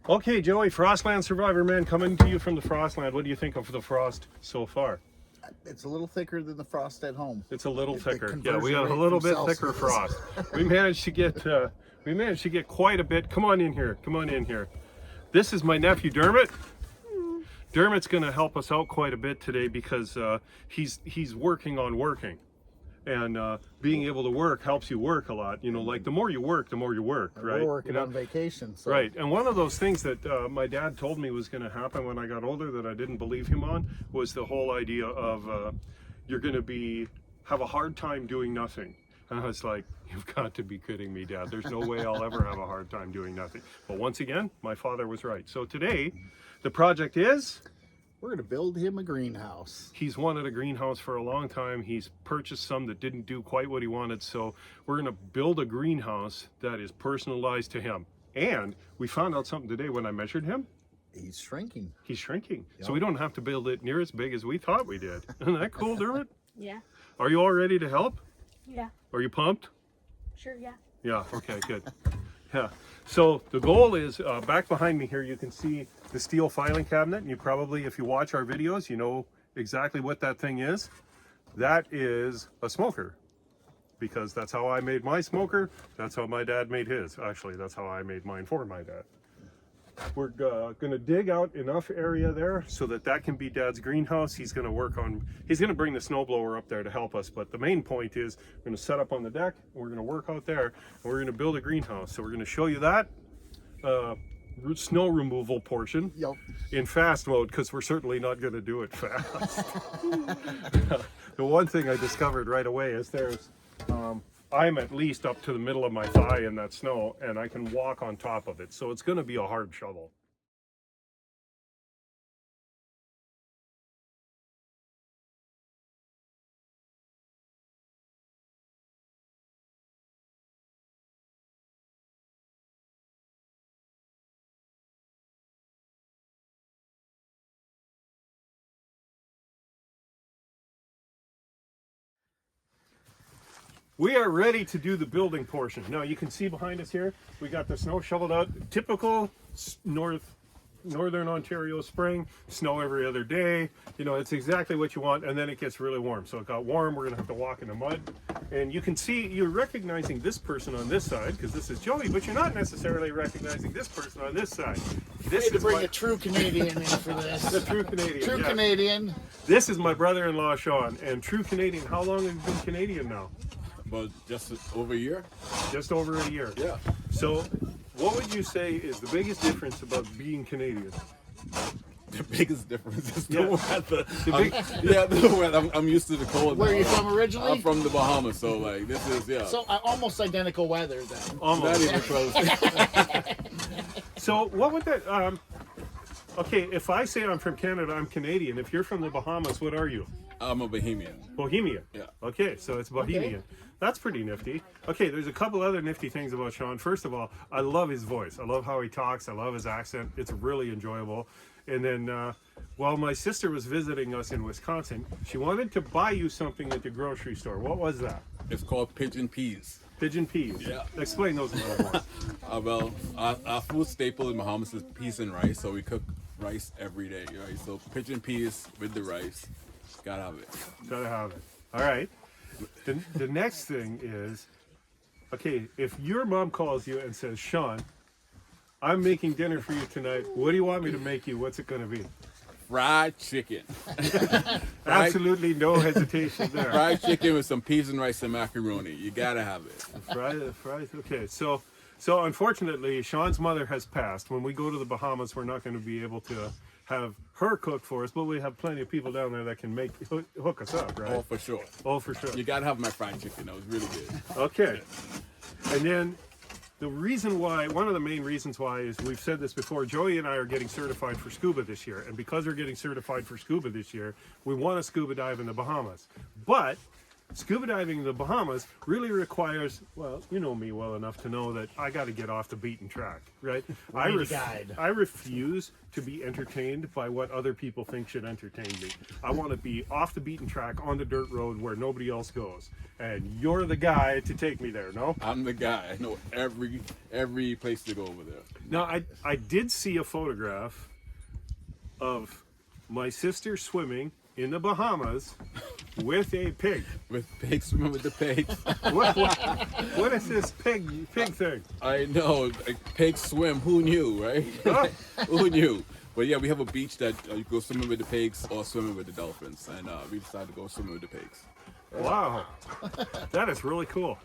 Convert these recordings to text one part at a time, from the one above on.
Okay, Joey, Frostland Survivor Man, coming to you from the Frostland. What do you think of the frost so far? It's a little thicker than the frost at home. It's a little The thicker. Yeah, we conversion got a rate little from bit thicker Celsius. frost. We managed to get quite a bit. Come on in here. Come on in here. This is my nephew Dermot. Dermot's going to help us out quite a bit today because he's working on working. And being able to work helps you work a lot. You know, like the more you work, right? We're working You know? on vacation. So. Right, and one of those things that my dad told me was going to happen when I got older that I didn't believe him on was the whole idea of you're going to have a hard time doing nothing. And I was like, you've got to be kidding me, Dad. There's no way I'll ever have a hard time doing nothing. But once again, my father was right. So today, the project is... We're going to build him a greenhouse. He's wanted a greenhouse for a long time. He's purchased some that didn't do quite what he wanted. So we're going to build a greenhouse that is personalized to him. And we found out something today when I measured him. He's shrinking. He's shrinking. Yep. So we don't have to build it near as big as we thought we did. Isn't that cool, Dermot? Yeah. Are you all ready to help? Yeah. Are you pumped? Sure, yeah. Yeah, okay, good. Yeah. So the goal is, back behind me here, you can see the steel filing cabinet. And you probably, if you watch our videos, you know exactly what that thing is. That is a smoker. Because that's how I made my smoker. That's how my dad made his. Actually, that's how I made mine for my dad. We're going to dig out enough area there so that can be Dad's greenhouse. He's going to bring the snowblower up there to help us. But the main point is we're going to set up on the deck. And we're going to work out there. And we're going to build a greenhouse. So we're going to show you that snow removal portion in fast mode because we're certainly not going to do it fast. The one thing I discovered right away is I'm at least up to the middle of my thigh in that snow, and I can walk on top of it. So it's going to be a hard shovel. We are ready to do the building portion. Now you can see behind us here, we got the snow shoveled out. Typical Northern Ontario spring, snow every other day. You know, it's exactly what you want, and then it gets really warm. So it got warm, we're gonna have to walk in the mud. And you can see, you're recognizing this person on this side, because this is Joey, but you're not necessarily recognizing this person on this side. This to bring a true Canadian in for this. The true Canadian. True yeah. Canadian. This is my brother-in-law, Sean, and true Canadian. How long have you been Canadian now? About just over a year. Just over a year. Yeah. So, what would you say is the biggest difference about being Canadian? The biggest difference is Yeah. the weather. The The weather. I'm used to the cold. Where are now. you from originally? I'm from the Bahamas, so like this is So almost identical weather then. not Almost. even close. So, what would that? Okay, if I say I'm from Canada, I'm Canadian. If you're from the Bahamas, what are you? I'm a Bohemian. Bohemian. Yeah. Okay, so it's Bohemian. That's pretty nifty. Okay, there's a couple other nifty things about Sean. First of all, I love his voice. I love how he talks. I love his accent. It's really enjoyable. And then while my sister was visiting us in Wisconsin, she wanted to buy you something at the grocery store. What was that? It's called pigeon peas. Pigeon peas. Yeah. Explain those a little more. Well, our food staple in Bahamas is peas and rice, so we cook rice every day, right? So pigeon peas with the rice, gotta have it. Gotta have it. All right. The next thing is, okay, if your mom calls you and says, Sean, I'm making dinner for you tonight. What do you want me to make you? What's it going to be? Fried chicken. Absolutely no hesitation there. Fried chicken with some peas and rice and macaroni. You gotta have it. Fries. Okay, so unfortunately, Sean's mother has passed. When we go to the Bahamas, we're not going to be able to have her cook for us, but we have plenty of people down there that can hook us up, right? Oh, for sure. Oh, for sure. You gotta have my fried chicken. That was really good. Okay. And then one of the main reasons why is we've said this before, Joey and I are getting certified for scuba this year. And because we're getting certified for scuba this year, we want to scuba dive in the Bahamas. But scuba diving in the Bahamas really requires, well, you know me well enough to know that I got to get off the beaten track, right? need a guide. I refuse to be entertained by what other people think should entertain me. I want to be off the beaten track on the dirt road where nobody else goes. And you're the guy to take me there, no? I'm the guy. I know every place to go over there. Now, I did see a photograph of my sister swimming in the Bahamas with a pig. With pigs, swimming with the pigs. What is this pig thing? I know, like, pigs swim. Who knew, right? Huh? Who knew? But yeah, we have a beach that you go swimming with the pigs or swimming with the dolphins, and we decided to go swimming with the pigs. Wow, that is really cool.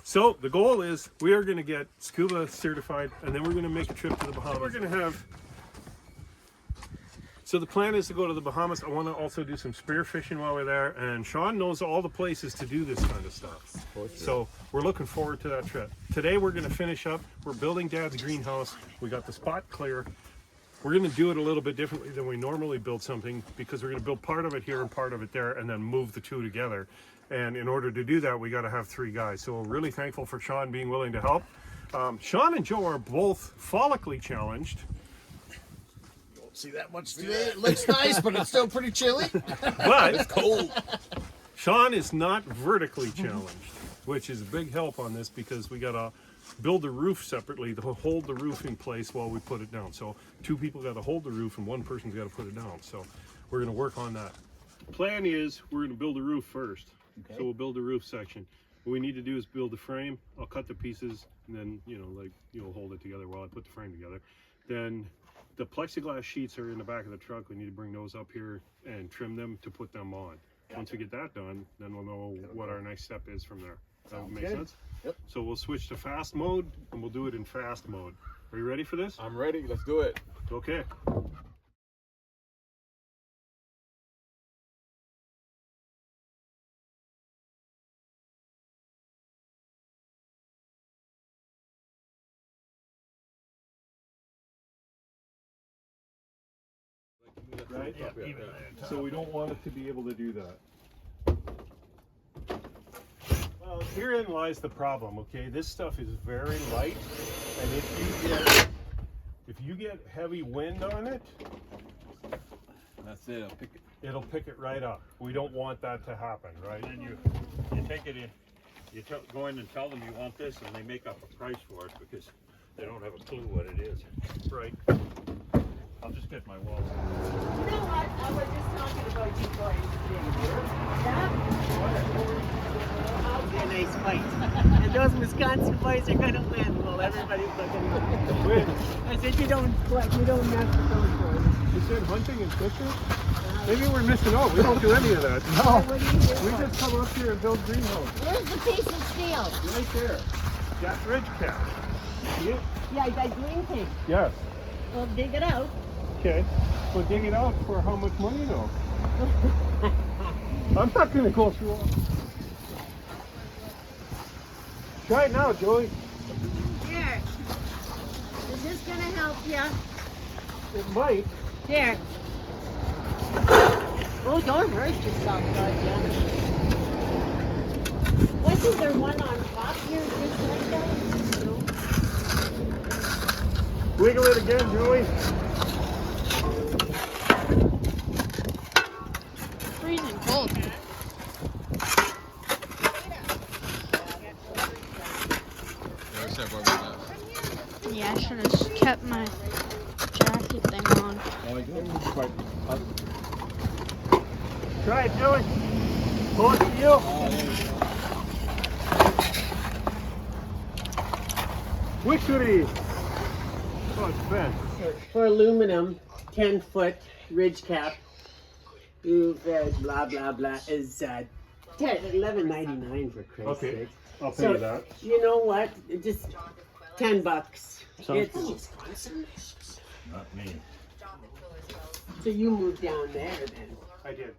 So the goal is we are going to get scuba certified, and then we're going to make a trip to the Bahamas. We're going to have. So the plan is to go to the Bahamas. I want to also do some spear fishing while we're there, and Sean knows all the places to do this kind of stuff. So we're looking forward to that trip. Today we're going to finish up. We're building Dad's greenhouse. We got the spot clear. We're going to do it a little bit differently than we normally build something, because we're going to build part of it here and part of it there and then move the two together. And in order to do that, we got to have 3 guys. So we're really thankful for Sean being willing to help. Sean and Joe are both follically challenged. Don't see that much today. It looks nice, but it's still pretty chilly. But Cold. Sean is not vertically challenged, which is a big help on this, because we got to build the roof separately to hold the roof in place while we put it down. So 2 people got to hold the roof and 1 person's got to put it down. So we're going to work on that. Plan is we're going to build the roof first. Okay. So we'll build the roof section. What we need to do is build the frame. I'll cut the pieces, and then, you know, like, you'll hold it together while I put the frame together. Then the plexiglass sheets are in the back of the truck. We need to bring those up here and trim them to put them on. Once we get that done, then we'll know what our next step is from there. Does that Sounds make good. sense? Yep. So we'll switch to fast mode, and we'll do it in fast mode. Are you ready for this? I'm ready. Let's do it. Okay. Right? Yeah, even that. So we don't want it to be able to do that. Well, herein lies the problem, okay? This stuff is very light, and if you get heavy wind on it, That's it. I'll pick it. it'll pick it right up. We don't want that to happen, right? And you take it in, you go in and tell them you want this, and they make up a price for it because they don't have a clue what it is. Right. I'll just get my walls. You know what? I was just talking about you boys today. That a nice fight. And those Wisconsin boys are gonna win. Well, everybody's looking at Wait, I said you don't mess with those boys. you said hunting and fishing? Maybe we're missing out. We don't do any of that. No. What do you do? We just come up here and build greenhouses. Where's the piece of steel? Right there. That ridge cap. See it? Yeah, that green thing. Yes. Well, dig it out. Okay. Well, dig it out for how much money, though? I'm not going to go through all. Try it now, Joey. Here. Is this gonna help you? It might. Here. Oh, don't hurt yourself, Georgia. Wasn't there one on top here just like that? No. Wiggle it again, Joey. Freezing cold. Yeah, I should have kept my jacket thing on. Try it, Joey. Pull it to you. Wickery. Oh, it's bent. For aluminum, 10-foot ridge cap, you've blah blah blah is $11.99 for Christ's Okay. sake. I'll pay So you that. you know what? Just $10. Sounds It's Wisconsin. Not me. So you moved down there then. I did.